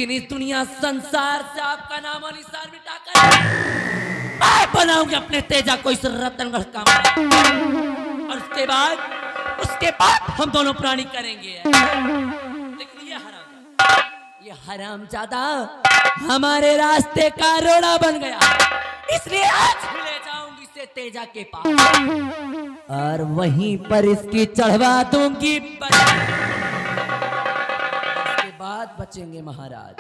दिन इस दुनिया संसार से आपका नाम और निशान मिटाकर मैं बनाऊंगी अपने तेजा को इस रतनगढ़ का महाराज। और उसके बाद हम दोनों प्राणी करेंगे। लेकिन ये हरामजादा हमारे रास्ते का रोड़ा बन गया, इसलिए आज ले जाऊंगी इसे तेजा के पास और वहीं पर इसकी चढ़वा दूंगी। इसके बाद बचेंगे महाराज।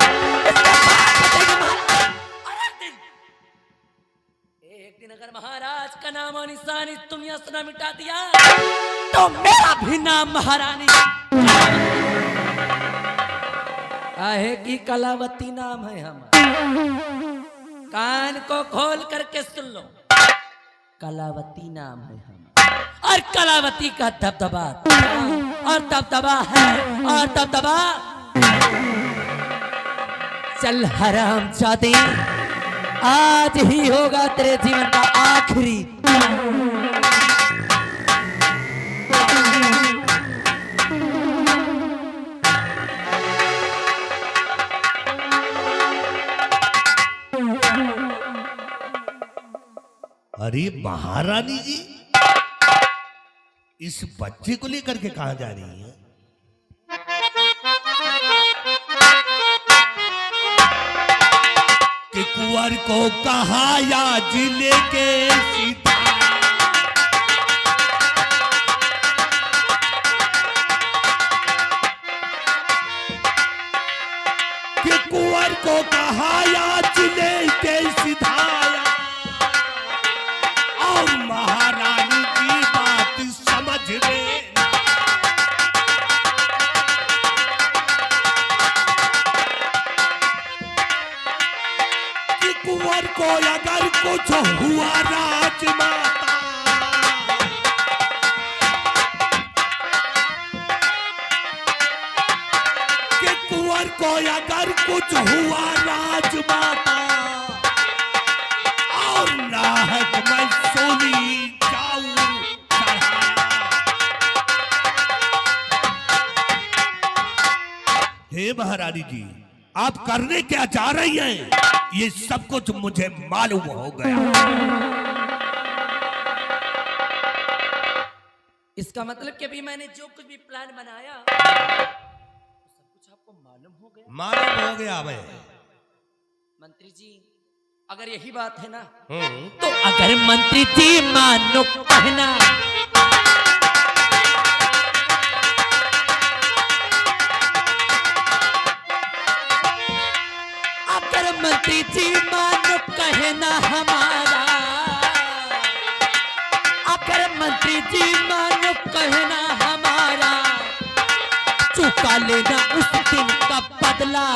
एक दिन अगर महाराज का नाम और निशान इस दुनिया से न मिटा दिया तो मेरा भी नाम महारानी काहे की कलावती नाम है हमारा। कान को खोल करके सुन लो, कलावती नाम है हमारा और कलावती का दबदबा और दबदबा है और दबदबा। चल हरामजादे, आज ही होगा तेरे जीवन का आखिरी। अरे महारानी जी, इस बच्चे को लेकर के कहां जा रही है? कि कुंवर को कहा या जिले के सीता, कि कुंवर को कहा या जिले के सिधाया और महारानी की बात समझ ले। कि कुंवर को अगर कुछ हुआ राजमाता, कि कुंवर को अगर कुछ हुआ राजमाता और नाहक मैं सोनी जाऊं चढ़ाया। हे महारानी जी, आप करने क्या चाह रही हैं? ये सब कुछ मुझे मालूम हो गया। इसका मतलब कि अभी मैंने जो कुछ भी प्लान बनाया सब कुछ आपको मालूम हो गया। मालूम हो गया भाई। मंत्री जी, अगर यही बात है ना तो अगर मंत्री जी मानो कहना, अगर मंत्री जी मानो कहना हमारा, अगर मंत्री जी मानो कहना हमारा, चुका लेना उस दिन का बदला।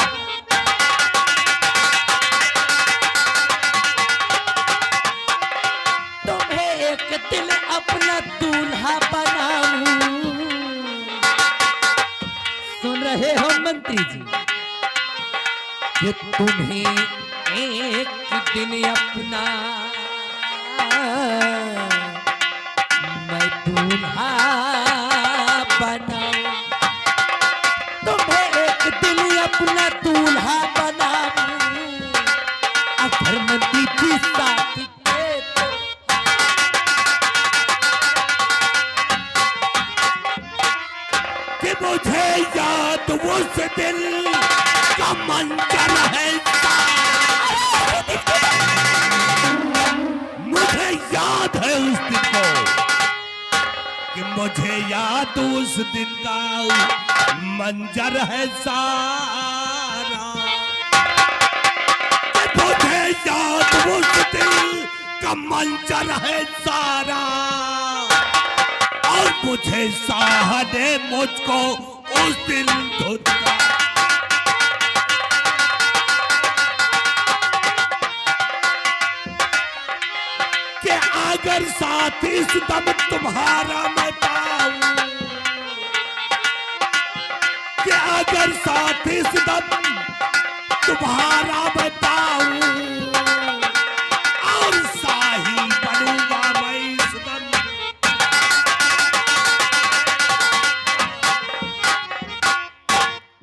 तुम्हें एक दिन अपना दूल्हा बनाऊं। सुन रहे हो मंत्री जी, कि तुम्हें एक दिन अपना मैं दूल्हा बनाऊं। तुम्हें एक दिन अपना दूल्हा बनाऊं। अगर मंत्री जी साथ दे तो कि मुझे याद उस दिल का मंजर है, मुझे याद है उस दिन को, कि मुझे याद उस दिन का मंजर है सारा। कि मुझे याद उस दिल का मंजर है सारा और मुझे साह ने मुझको उस दिन धुतका। कि अगर साथ इस दम तुम्हारा मैं पाऊं, कि अगर साथ इस दम तुम्हारा मैं पाऊं और शाही बनूंगा मैं इस दम।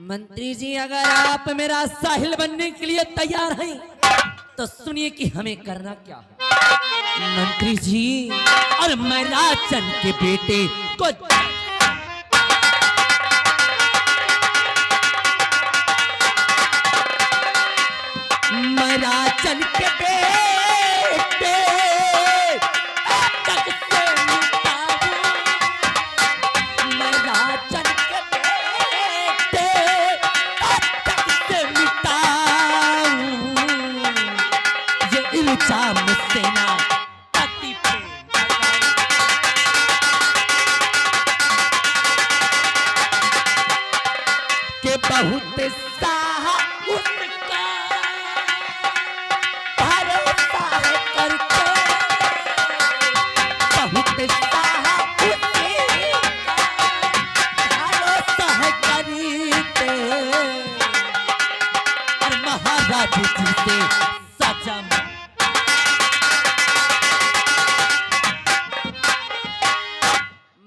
मंत्री जी, अगर आप आप मेरा साहिल बनने के लिए तैयार हैं तो सुनिए कि हमें करना क्या है। मंत्री जी और मैं राजन के बेटे को राजन के बेटे तक से मिटाऊं, मैं राजन के बेटे तक से मिटाऊं, ये इल्जाम सेना पति पे के बहुत साहा उसका महाराज जी से सजा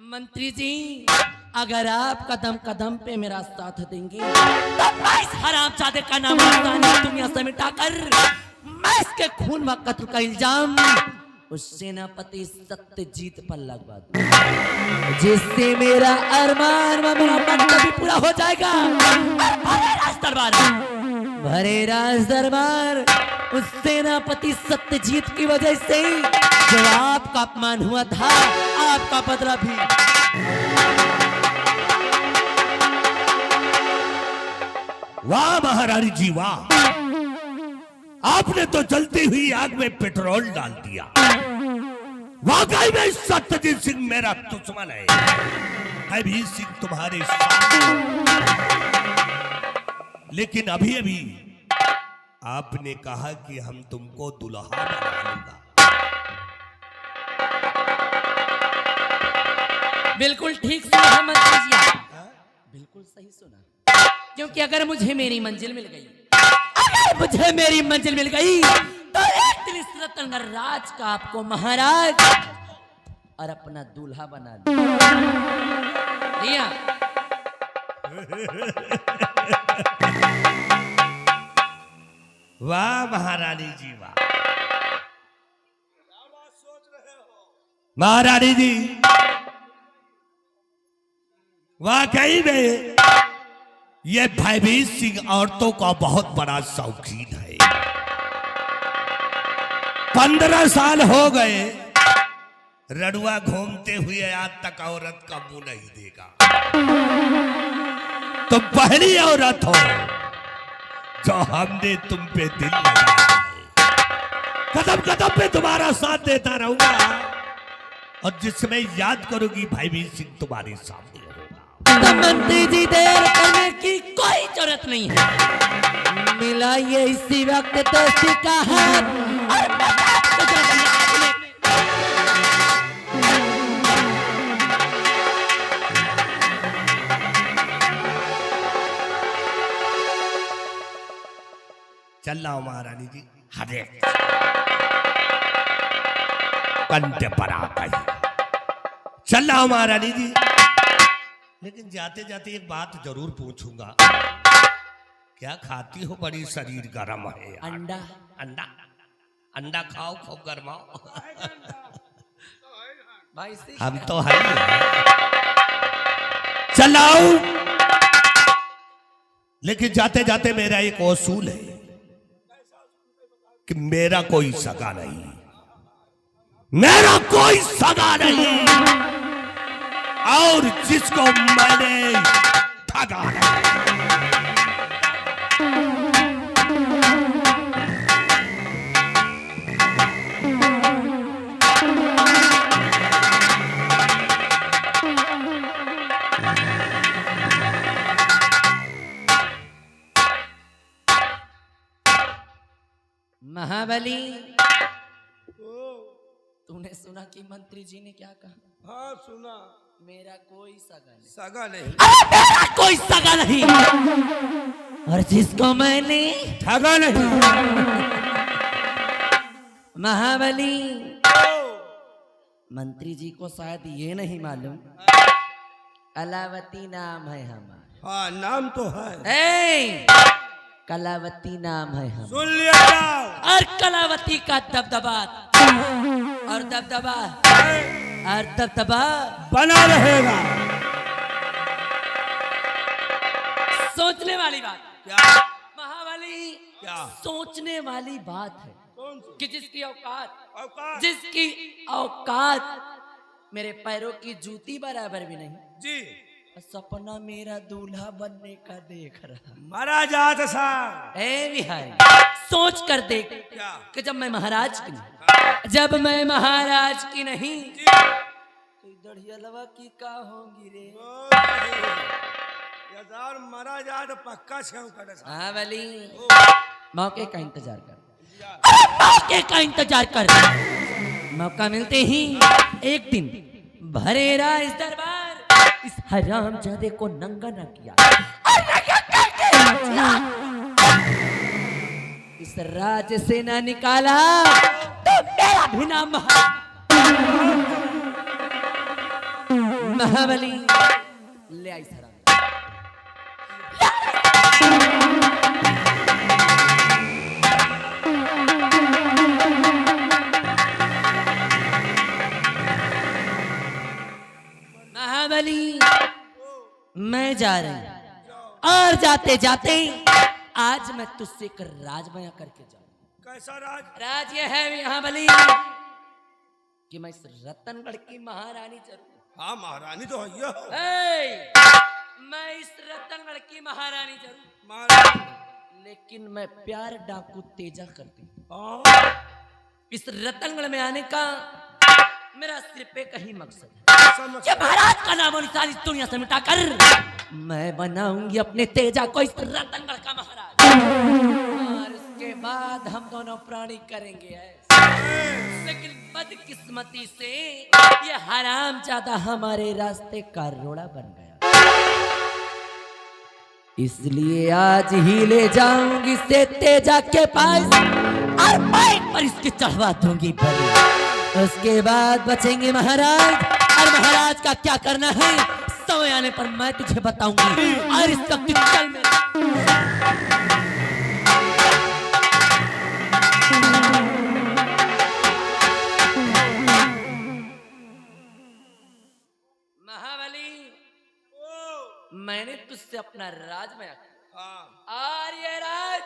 मंत्री जी अगर आप कदम कदम पे मेरा साथ देंगे तो मैं इस हरामजादे का नाम दुनिया से मिटाकर मैं इसके खून व कत्ल का इल्जाम उस सेनापति सत्यजीत पर लगवा दूं, जिससे मेरा अरमान व मेरा मंतव्य भी पूरा हो जाएगा। भरे राज दरबार उस सेनापति सत्यजीत की वजह से जो आपका अपमान हुआ था आपका बदला भी। वाह महारानी जी वाह, आपने तो जलती हुई आग में पेट्रोल डाल दिया। वाकई में सत्यजीत सिंह मेरा दुश्मन है, अभी सिंह तुम्हारे सामने। लेकिन अभी अभी आपने कहा कि हम तुमको दुल्हा बना लूंगा। बिल्कुल ठीक सुना मंत्री जी, बिल्कुल सही सुना। क्योंकि अगर मुझे मेरी मंजिल मिल गई, अगर मुझे मेरी मंजिल मिल गई तो एक दिन इस रतनगढ़ राज का आपको महाराज और अपना दूल्हा बना लिया। वाह महारानी जी वाह, महारानी जी वाकई में ये भयभीत सिंह औरतों का बहुत बड़ा शौकीन है। 15 साल हो गए रड़ुआ घूमते हुए आज तक औरत का मुंह नहीं देखा। तुम पहली औरत हो जो हमने तुम पे दिल लगाया है। कदम कदम पे तुम्हारा साथ देता रहूंगा और जिसमें याद करोगी भयभीत सिंह तुम्हारे सामने होगा। तो मंत्री जी देर करने की कोई जरूरत नहीं है, मिलाइए इसी वक्त दोस्ती का हाथ और चल रहा हूं महारानी जी, हरे कंटे पर आता ही चल रहा हूं महारानी जी। लेकिन जाते जाते एक बात जरूर पूछूंगा, क्या खाती हो? बड़ी शरीर गर्म है। अंडा अंडा अंडा खाओ, खूब गरमाओ। भाई हम तो है चलाओ। लेकिन जाते जाते मेरा एक उसूल है कि मेरा कोई सगा नहीं, मेरा कोई सगा नहीं, और जिसको मैंने ठगा है महाबली। तूने सुना कि मंत्री जी ने क्या कहा? हाँ सुना। मेरा कोई सगा नहीं। सगा नहीं? अरे मेरा कोई सगा नहीं, और जिसको मैंने ठगा नहीं। महाबली, मंत्री जी को शायद ये नहीं मालूम, अलावती नाम है हमारा। हाँ नाम तो है। कलावती नाम है हम। सुन लिया जाओ। और कलावती का दबदबा और दबदबा और दबदबा बना रहेगा। सोचने वाली बात क्या महाबली, क्या सोचने वाली बात है कौन सी कि जिसकी औकात? जिसकी औकात मेरे पैरों की जूती बराबर भी नहीं, जी सपना मेरा दूल्हा बनने का देख रहा। मरा जात साहब। ए बिहारी, सोच कर देख क्या कि जब मैं महाराज की नहीं, जब मैं महाराज की नहीं जी तो दढ़ियलवा की का होगी रे। यार मरा जात पक्का छेव करे साहब। हाँ वाली, मौके का इंतजार कर, मौके का इंतजार कर। मौका मिलते ही एक दिन भरेरा इस दरबार इस हरामजादे को नंगा न किया और नंगा करके इस राज्य से न निकाला तो मेरा भी नाम महाबली। ले आई सरा महाबली, मैं जा रही हूं और जाते जाते आज मैं तुझसे एक राज बयां करके जाऊं। कैसा राज? राज ये है महाबली कि मैं इस रतनगढ़ की महारानी जरूर। हाँ महारानी तो है ये हो। मैं इस रतनगढ़ की महारानी जरूर, महारानी लेकिन मैं प्यार डाकू तेजा करती हूँ। हाँ, इस रतनगढ़ में आने का मेरा सिर्फ एक ही मकसद है समझ कि महाराज का नाम और निशान इस दुनिया से मिटाकर मैं बनाऊंगी अपने तेजा को इस रतनगढ़ का महाराज। और उसके बाद हम दोनों प्राणी करेंगे ऐसा। लेकिन बदकिस्मती से ये हरामजादा हमारे रास्ते का रोड़ा बन गया, इसलिए आज ही ले जाऊंगी से तेजा के पास और मैं पर इसके चढ़वा दूंगी बलि। उसके बाद बचेंगे महाराज, और महाराज का क्या करना है समय आने पर मैं तुझे बताऊंगी। और इस वक्त चल मेरे महाबली, मैंने तुझसे अपना राज में हाँ और ये राज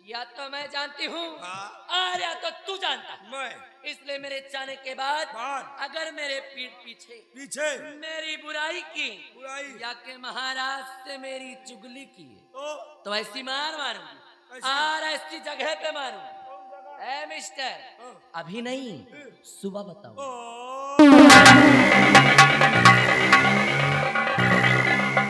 या तो मैं जानती हूँ हाँ। और या तो तू जानता, मैं इसलिए मेरे जाने के बाद बाद अगर मेरे पीठ पीछे पीछे मेरी बुराई की बुराई या के महाराज से मेरी चुगली की तो ऐसी मार मारूंगी ऐसी? और ऐसी जगह पे मारूंगी। ए मिस्टर, अभी नहीं सुबह बताऊं। ओ